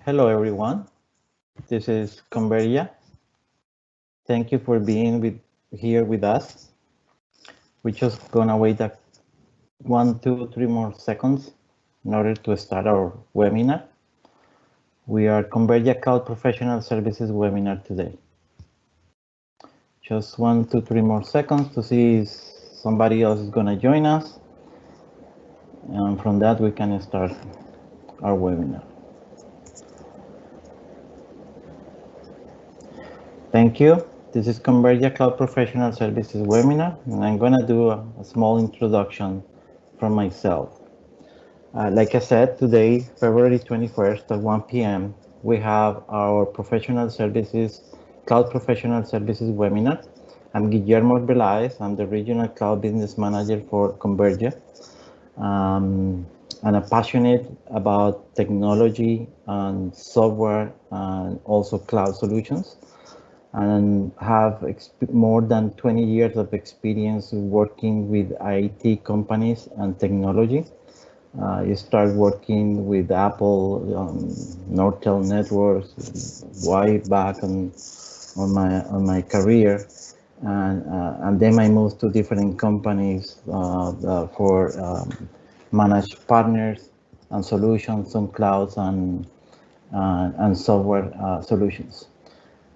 Hello, everyone. This is Convergia. Thank you for being here with us. We're just gonna wait 1, 2, 3 more seconds in order to start our webinar. We are Convergia Cloud Professional Services webinar today. Just 1, 2, 3 more seconds to see if somebody else is gonna join us. And from that, we can start our webinar. Thank you. This is Convergia Cloud Professional Services webinar, and I'm gonna do a small introduction from myself. Like I said, today, February 21st at 1 p.m., we have our Cloud Professional Services webinar. I'm Guillermo Velázquez. I'm the Regional Cloud Business Manager for Convergia. And I'm passionate about technology and software and also cloud solutions, and have more than 20 years of experience working with IT companies and technology. I started working with Apple, Nortel Networks, way back on my career, and then I moved to different companies for managed partners and solutions on clouds and software solutions.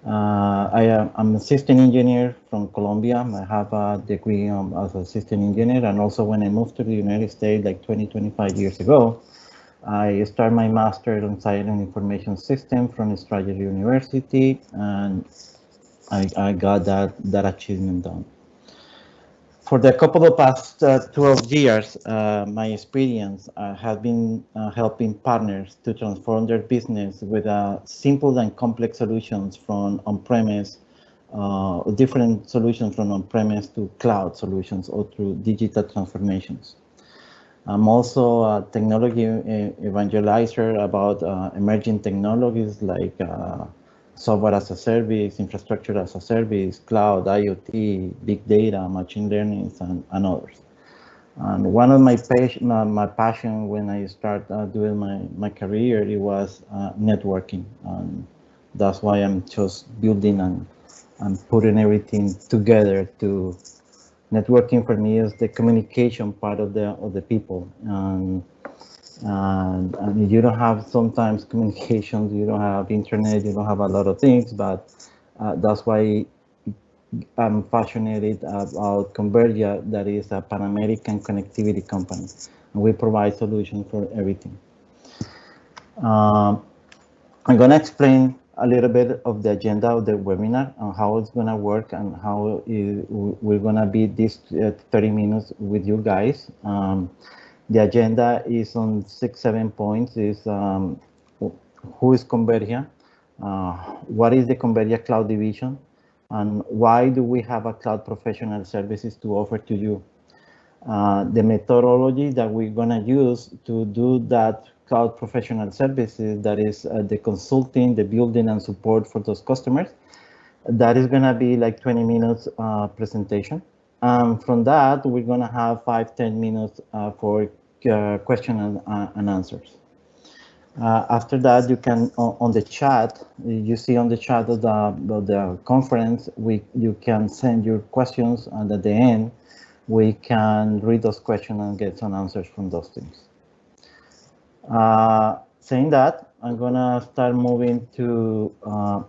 I'm a system engineer from Colombia. I have a degree as a system engineer, and also when I moved to the United States like 25 years ago, I started my master in science and information system from Strategy University, and I got that achievement done. For the couple of past 12 years, my experience has been helping partners to transform their business with simple and complex solutions from on-premise, different solutions from on-premise to cloud solutions or through digital transformations. I'm also a technology evangelizer about emerging technologies like software as a service, infrastructure as a service, cloud, IoT, big data, machine learning, and others. And one of my passion when I started doing my career, it was networking. And that's why I'm just building and putting everything together to networking. For me is the communication part of the people. And if you don't have sometimes communications, you don't have internet, you don't have a lot of things, but that's why I'm passionate about Convergia, that is a Pan American connectivity company. And we provide solutions for everything. I'm going to explain a little bit of the agenda of the webinar and how it's going to work and how we're going to be this 30 minutes with you guys. The agenda is on 6-7 points. Is who is Convergia? What is the Convergia Cloud Division? And why do we have a cloud professional services to offer to you? The methodology that we're going to use to do that cloud professional services, that is the consulting, the building and support for those customers. That is going to be like 20 minutes presentation. From that, we're going to have 5-10 minutes for questions and answers. After that, you can on the chat, you see on the chat of the conference, you can send your questions, and at the end, we can read those questions and get some answers from those things. Saying that, I'm gonna start moving to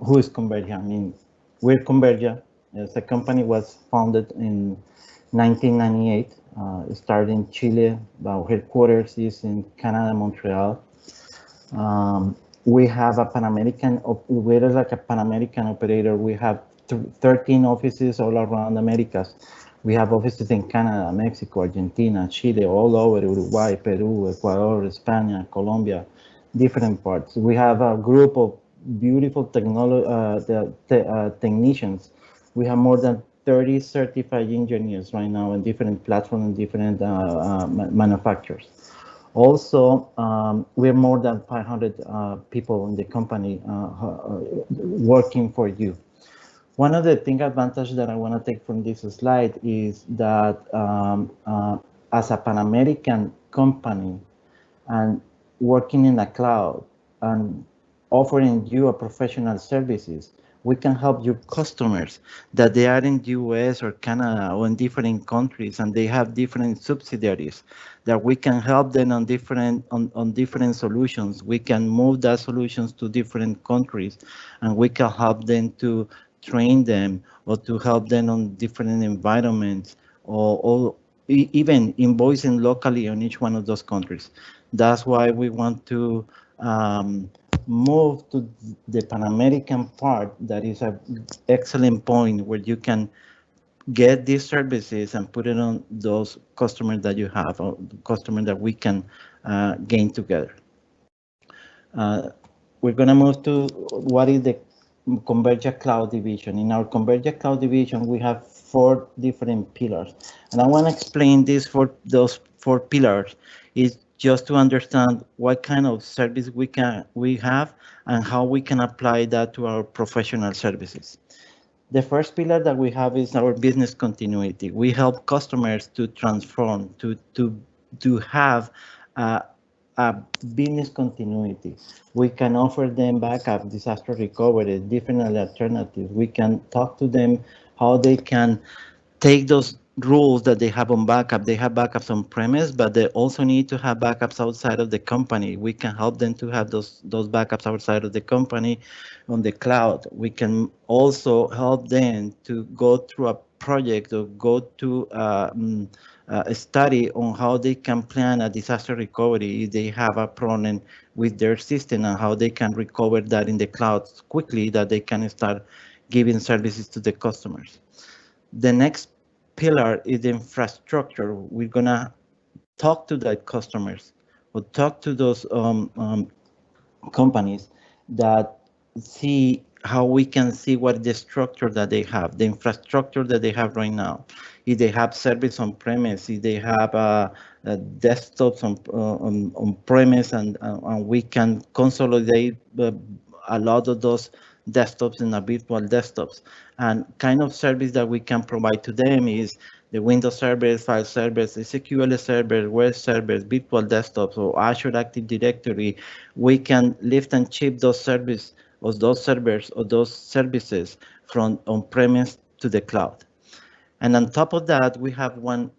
who is Convergia. I mean, we're Convergia. The company was founded in 1998. It started in Chile. Our headquarters is in Canada, Montreal. We have a we're like a Pan American operator. We have 13 offices all around Americas. We have offices in Canada, Mexico, Argentina, Chile, all over Uruguay, Peru, Ecuador, Spain, Colombia, different parts. We have a group of beautiful technicians. We have more than 30 certified engineers right now in different platforms and different manufacturers. Also, we're more than 500 people in the company working for you. One of the advantage that I want to take from this slide is that as a Pan American company and working in the cloud and offering you a professional services, we can help your customers that they are in the US or Canada or in different countries and they have different subsidiaries that we can help them on different solutions. We can move that solutions to different countries and we can help them to train them or to help them on different environments or even invoicing locally on each one of those countries. That's why we want to um, move to the Pan American part. That is an excellent point where you can get these services and put it on those customers that you have, or customers that we can gain together. Uh, we're going to move to what is the Convergia Cloud division. In our Convergia Cloud division, we have four different pillars. And I want to explain this for those four pillars is just to understand what kind of service we have and how we can apply that to our professional services. The first pillar that we have is our business continuity. We help customers to transform, to have a, a business continuity. We can offer them backup, disaster recovery, different alternatives. We can talk to them how they can take those rules that they have on backup. They have backups on premise, but they also need to have backups outside of the company. We can help them to have those backups outside of the company on the cloud. We can also help them to go through a project or go to a study on how they can plan a disaster recovery if they have a problem with their system and how they can recover that in the cloud quickly that they can start giving services to the customers. The next pillar is the infrastructure. We're gonna talk to the customers or talk to those companies that see how we can see what the structure that they have, the infrastructure that they have right now. If they have service on premise, if they have desktops on premise, and we can consolidate a lot of those desktops in a virtual desktops. And kind of service that we can provide to them is the Windows servers, file servers, SQL servers, web servers, virtual desktops, or Azure Active Directory. We can lift and ship those services or those servers or those services from on-premise to the cloud. And on top of that, we have one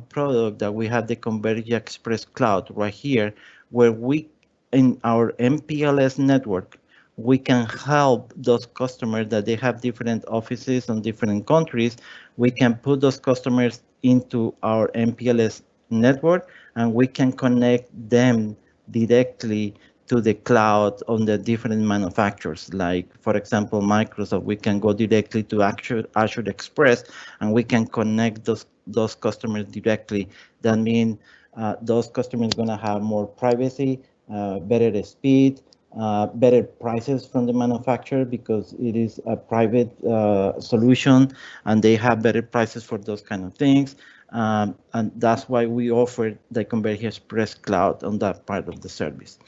product that we have the Convergia Express Cloud right here, where we, in our MPLS network, we can help those customers that they have different offices in different countries. We can put those customers into our MPLS network and we can connect them directly to the cloud on the different manufacturers. Like, for example, Microsoft, we can go directly to Azure Express and we can connect those customers directly. That means those customers are going to have more privacy, better speed, better prices from the manufacturer because it is a private solution and they have better prices for those kind of things. And that's why we offer the Converge Express Cloud on that part of the service.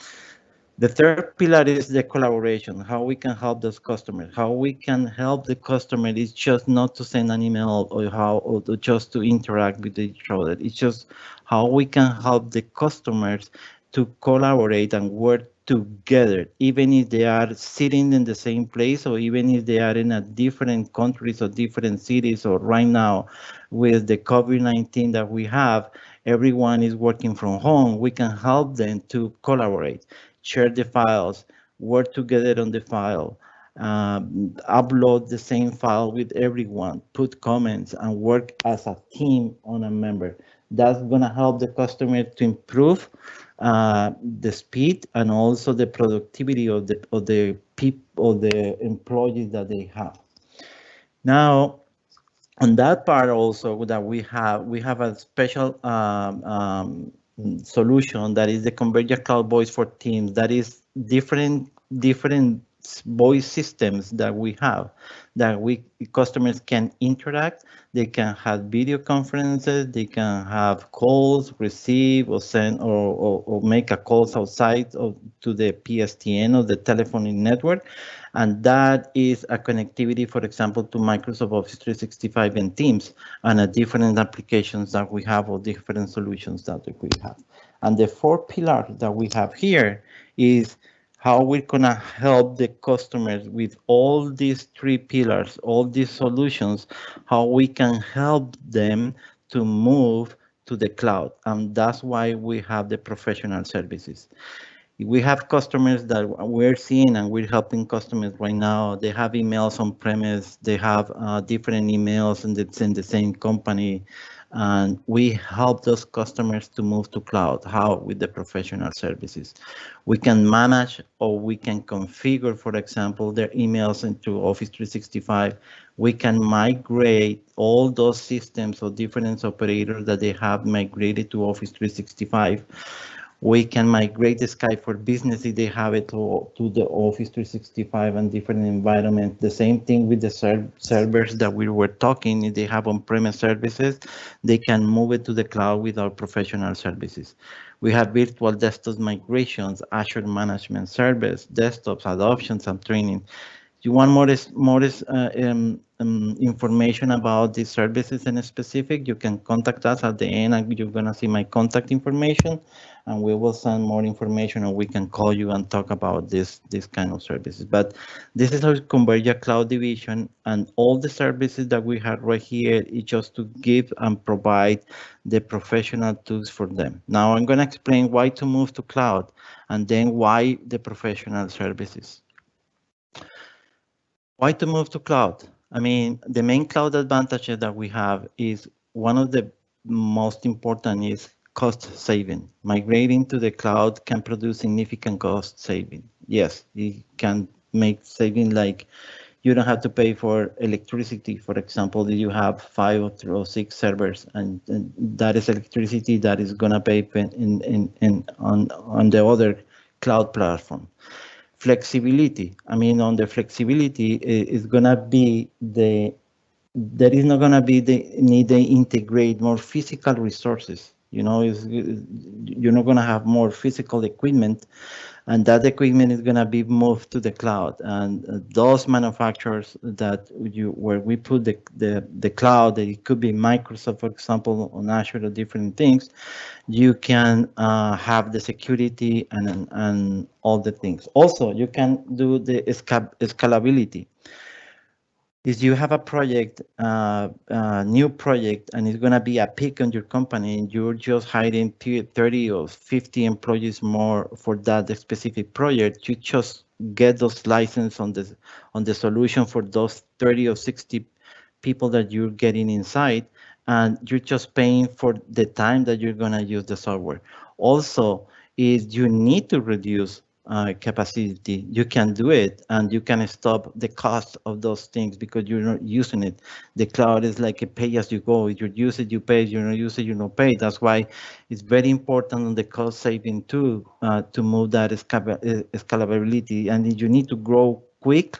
The third pillar is the collaboration, how we can help those customers, how we can help the customer is just not to send an email or just to interact with each other. It's just how we can help the customers to collaborate and work together, even if they are sitting in the same place or even if they are in a different countries or different cities or right now with the COVID-19 that we have, everyone is working from home. We can help them to collaborate, share the files, work together on the file, upload the same file with everyone, put comments, and work as a team on a member. That's gonna help the customer to improve the speed and also the productivity of the people, of the employees that they have. Now, on that part also that we have a special solution that is the Convergia Cloud Voice for Teams that is different voice systems that we have, that we customers can interact. They can have video conferences, they can have calls, receive or send or make a calls outside of, to the PSTN or the telephony network. And that is a connectivity, for example, to Microsoft Office 365 and Teams, and a different applications that we have or different solutions that we have. And the fourth pillar that we have here is how we're gonna help the customers with all these three pillars, all these solutions, how we can help them to move to the cloud. And that's why we have the professional services. We have customers that we're seeing and we're helping customers right now. They have emails on premise, they have different emails and it's in the same company. And we help those customers to move to cloud. How? With the professional services. We can manage or we can configure, for example, their emails into Office 365. We can migrate all those systems or different operators that they have migrated to Office 365. We can migrate the Skype for Business if they have it to the Office 365 and different environments. The same thing with the servers that we were talking. If they have on-premise services, they can move it to the cloud with our professional services. We have virtual desktop migrations, Azure Management Service, desktops, adoptions, and training. You want more information about these services in specific, you can contact us at the end and you're gonna see my contact information and we will send more information or we can call you and talk about this kind of services. But this is our Convergia Cloud division and all the services that we have right here is just to give and provide the professional tools for them. Now I'm gonna explain why to move to cloud and then why the professional services. Why to move to cloud? I mean, the main cloud advantage that we have is one of the most important is cost saving. Migrating to the cloud can produce significant cost saving. Yes, it can make saving like you don't have to pay for electricity. For example, you have 5 or 6 servers and that is electricity that is gonna pay on the other cloud platform. Flexibility. I mean, on the flexibility is gonna be there is not gonna be the need to integrate more physical resources. You know, you're not gonna have more physical equipment, and that equipment is gonna be moved to the cloud. And those manufacturers that where we put the cloud, it could be Microsoft, for example, on Azure or different things. You can have the security and all the things. Also, you can do the scalability. If you have a project, new project, and it's gonna be a peak on your company, and you're just hiring 30 or 50 employees more for that specific project, you just get those license on the solution for those 30 or 60 people that you're getting inside, and you're just paying for the time that you're gonna use the software. Also, is you need to reduce capacity, you can do it and you can stop the cost of those things because you're not using it. The cloud is like a pay as you go. If you use it, you pay. If you don't use it, you don't pay. That's why it's very important on the cost saving too to move that scalability. And if you need to grow quick,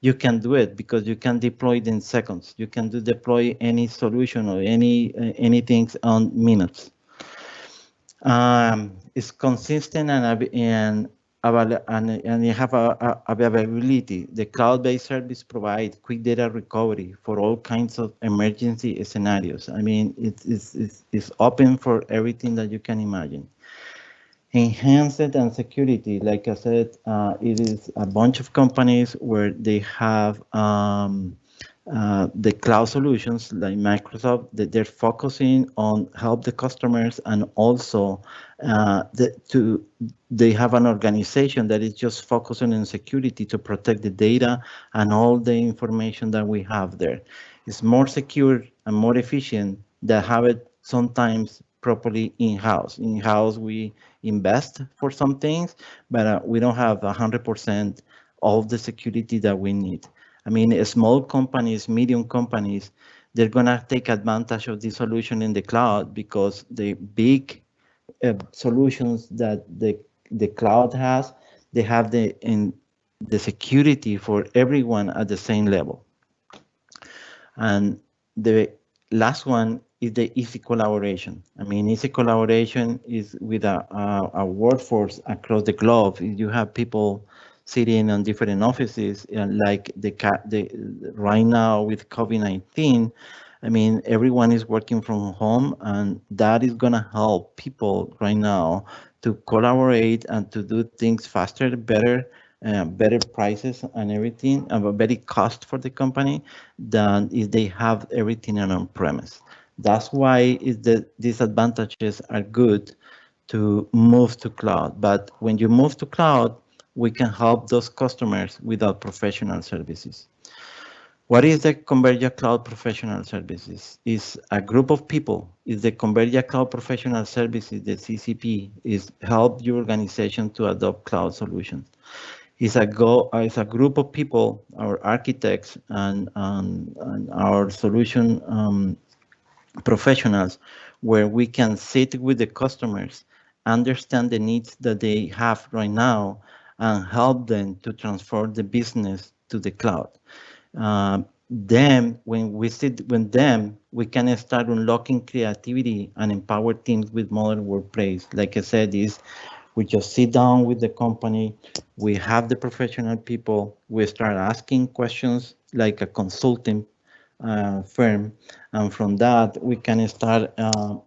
you can do it because you can deploy it in seconds. You can deploy any solution or anything on minutes. It's consistent and you have availability. The cloud-based service provide quick data recovery for all kinds of emergency scenarios. I mean, it's open for everything that you can imagine. Enhanced and security, like I said, it is a bunch of companies where they have the cloud solutions like Microsoft, that they're focusing on help the customers and also they have an organization that is just focusing on security to protect the data and all the information that we have there. It's more secure and more efficient than have it sometimes properly in-house. In-house, we invest for some things, but we don't have 100% of the security that we need. I mean, small companies, medium companies, they're gonna take advantage of this solution in the cloud because the big solutions that the cloud has, they have the security for everyone at the same level. And the last one is the easy collaboration. I mean, easy collaboration is with a workforce across the globe. You have people sitting on different offices, like the right now with COVID-19. I mean, everyone is working from home, and that is gonna help people right now to collaborate and to do things faster, better, better prices and everything, and a better cost for the company than if they have everything on premise. That's why the disadvantages are good to move to cloud. But when you move to cloud, we can help those customers without professional services. What is the Convergia Cloud Professional Services? Is a group of people. Is the Convergia Cloud Professional Services, the CCP, is help your organization to adopt cloud solutions. It's a group of people, our architects and our solution professionals, where we can sit with the customers, understand the needs that they have right now, and help them to transform the business to the cloud. Then, when we sit with them, we can start unlocking creativity and empower teams with modern workplace. Like I said, is we just sit down with the company, we have the professional people, we start asking questions like a consulting firm, and from that we can start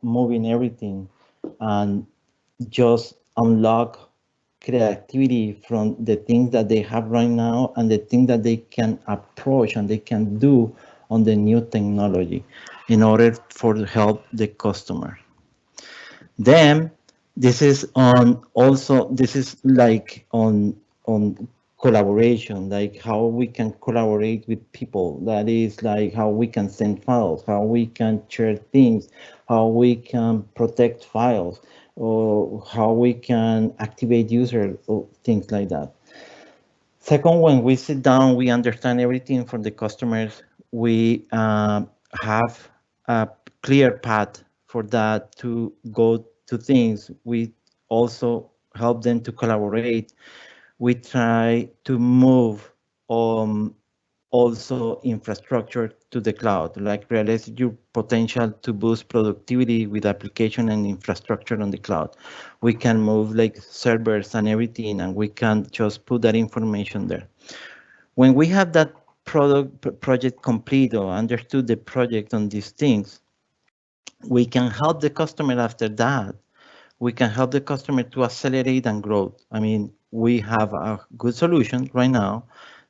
moving everything and just unlock creativity from the things that they have right now and the things that they can approach and they can do on the new technology in order for to help the customer. Then this is on also this is like on collaboration, like how we can collaborate with people. That is like how we can send files, how we can share things, how we can protect files, or how we can activate users, or things like that. Second, when we sit down, we understand everything from the customers. We have a clear path for that to go to things. We also help them to collaborate. We try to move also infrastructure to the cloud, like realize your potential to boost productivity with application and infrastructure on the cloud. We can move like servers and everything, and we can just put that information there. When we have that project complete or understood the project on these things, we can help the customer after that. We can help the customer to accelerate and grow. I mean, we have a good solution right now.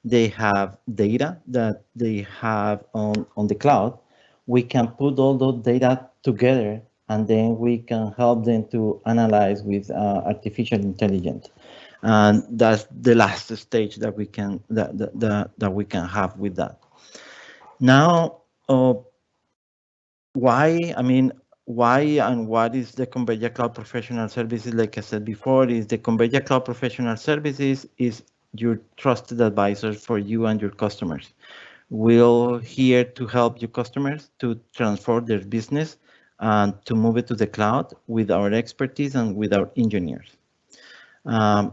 They have data that they have on the cloud. We can put all those data together, and then we can help them to analyze with artificial intelligence. And that's the last stage that we can that we can have with that. Now, why? I mean, why and what is the Convergia Cloud Professional Services? Like I said before, is the Convergia Cloud Professional Services is your trusted advisor for you and your customers. We're here to help your customers to transform their business and to move it to the cloud with our expertise and with our engineers.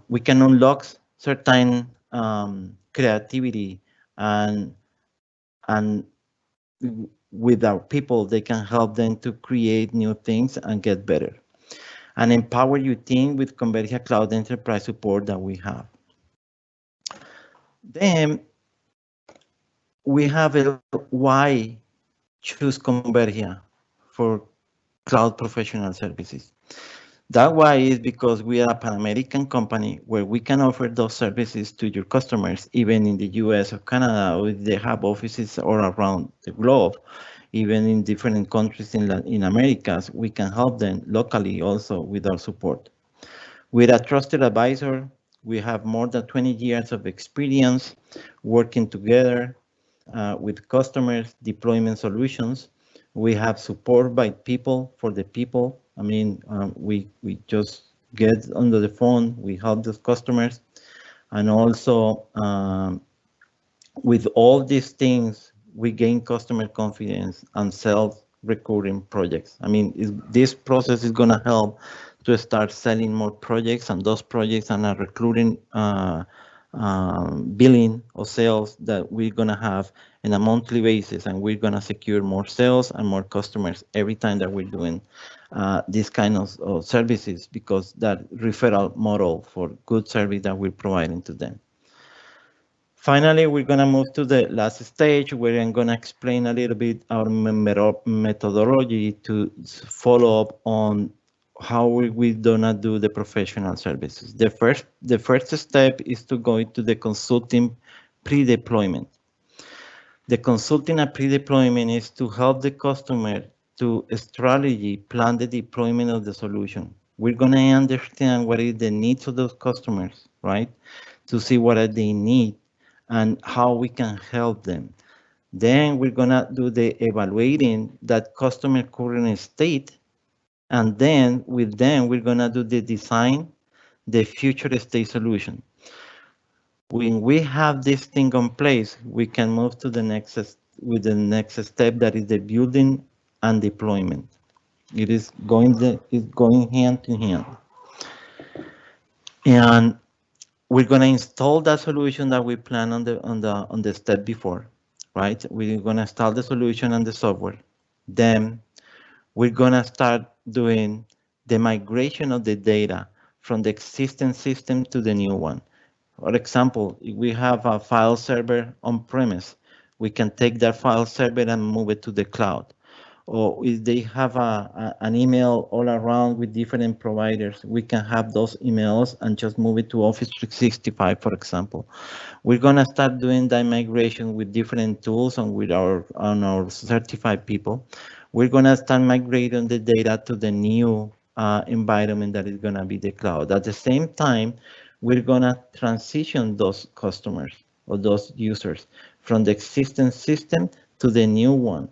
We can unlock certain creativity and and with our people, they can help them to create new things and get better and empower your team with Convergia Cloud Enterprise support that we have. Then we have a why choose Convergia for cloud professional services. That why is because we are a Pan-American company where we can offer those services to your customers, even in the US or Canada, or they have offices all around the globe, even in different countries in Americas, we can help them locally also with our support. With a trusted advisor, we have more than 20 years of experience working together with customers, deployment solutions. We have support by people for the people. I mean, we just get under the phone, we help those customers. And also with all these things, we gain customer confidence and sell recurring projects. I mean, this process is gonna help to start selling more projects, and those projects are a recurring billing or sales that we're gonna have in a monthly basis, and we're gonna secure more sales and more customers every time that we're doing these kind of services, because that referral model for good service that we're providing to them. Finally, we're going to move to the last stage where I'm going to explain a little bit our methodology to follow up on how we do not do the professional services. The first step is to go into the consulting pre-deployment. The consulting and pre-deployment is to help the customer to strategy plan the deployment of the solution. We're going to understand what is the needs of those customers, right? To see what are they need and how we can help them. Then we're gonna do the evaluating that customer current state, and then with them we're gonna do the design, the future state solution. When we have this thing in place, we can move to the next step, that is the building and deployment. It's going hand to hand, and we're going to install that solution that we plan on the step before, right? We're going to install the solution and the software. Then we're going to start doing the migration of the data from the existing system to the new one. For example, if we have a file server on premise, we can take that file server and move it to the cloud. Or if they have an email all around with different providers, we can have those emails and just move it to Office 365, for example. We're gonna start doing that migration with different tools and with our certified people. We're gonna start migrating the data to the new environment that is gonna be the cloud. At the same time, we're gonna transition those customers or those users from the existing system to the new one.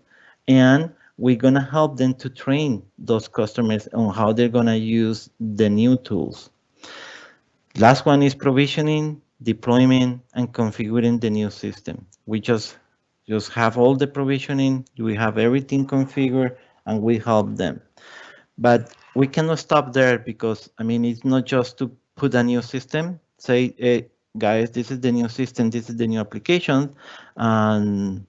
And we're gonna help them to train those customers on how they're gonna use the new tools. Last one is provisioning, deployment, and configuring the new system. We just have all the provisioning, we have everything configured, and we help them. But we cannot stop there, because I mean it's not just to put a new system, say, hey, guys, this is the new system, this is the new application, and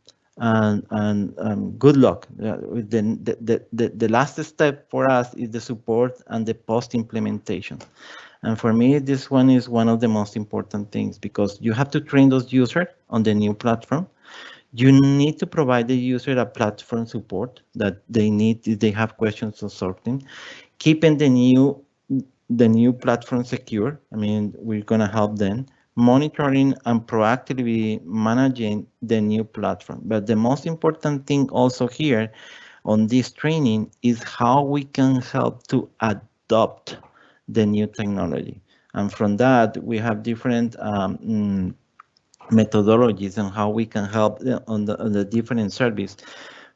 good luck. The last step for us is the support and the post implementation. And for me, this one is one of the most important things, because you have to train those users on the new platform. You need to provide the user a platform support that they need if they have questions or something. Keeping the new platform secure. I mean, we're gonna help them monitoring and proactively managing the new platform. But the most important thing also here on this training is how we can help to adopt the new technology. And from that, we have different methodologies on how we can help on the different service.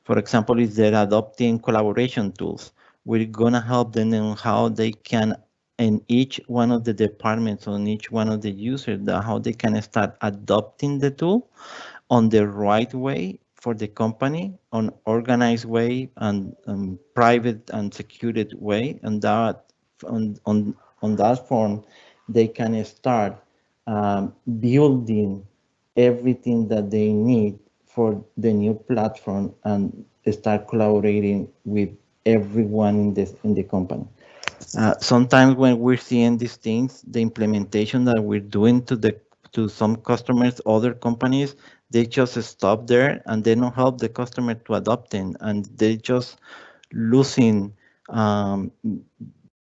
For example, is they're adopting collaboration tools. We're gonna help them on how they can, in each one of the departments, on each one of the users, how they can start adopting the tool on the right way for the company, on organized way and private and secured way, and that on that form they can start building everything that they need for the new platform and start collaborating with everyone in the company. Sometimes when we're seeing these things, the implementation that we're doing to some customers, other companies, they just stop there and they don't help the customer to adopt it, and they just losing um,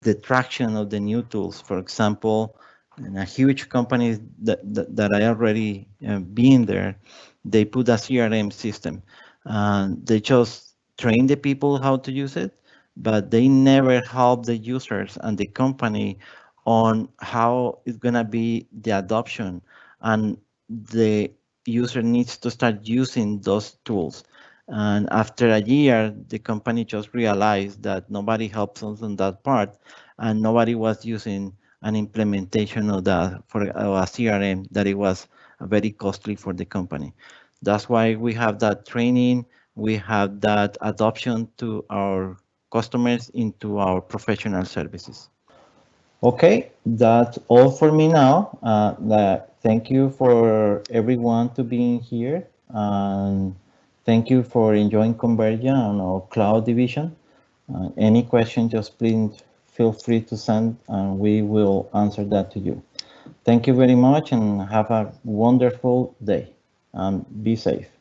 the traction of the new tools. For example, in a huge company that I already been there, they put a CRM system. They just train the people how to use it, but they never help the users and the company on how it's gonna be the adoption, and the user needs to start using those tools. And after a year, the company just realized that nobody helps us on that part, and nobody was using an implementation of that for a CRM that it was very costly for the company. That's why we have that training, we have that adoption to our customers into our professional services. Okay, that's all for me now. Thank you for everyone to being here, and thank you for enjoying Convergia on our cloud division. Any question, just please feel free to send, and we will answer that to you. Thank you very much, and have a wonderful day, and be safe.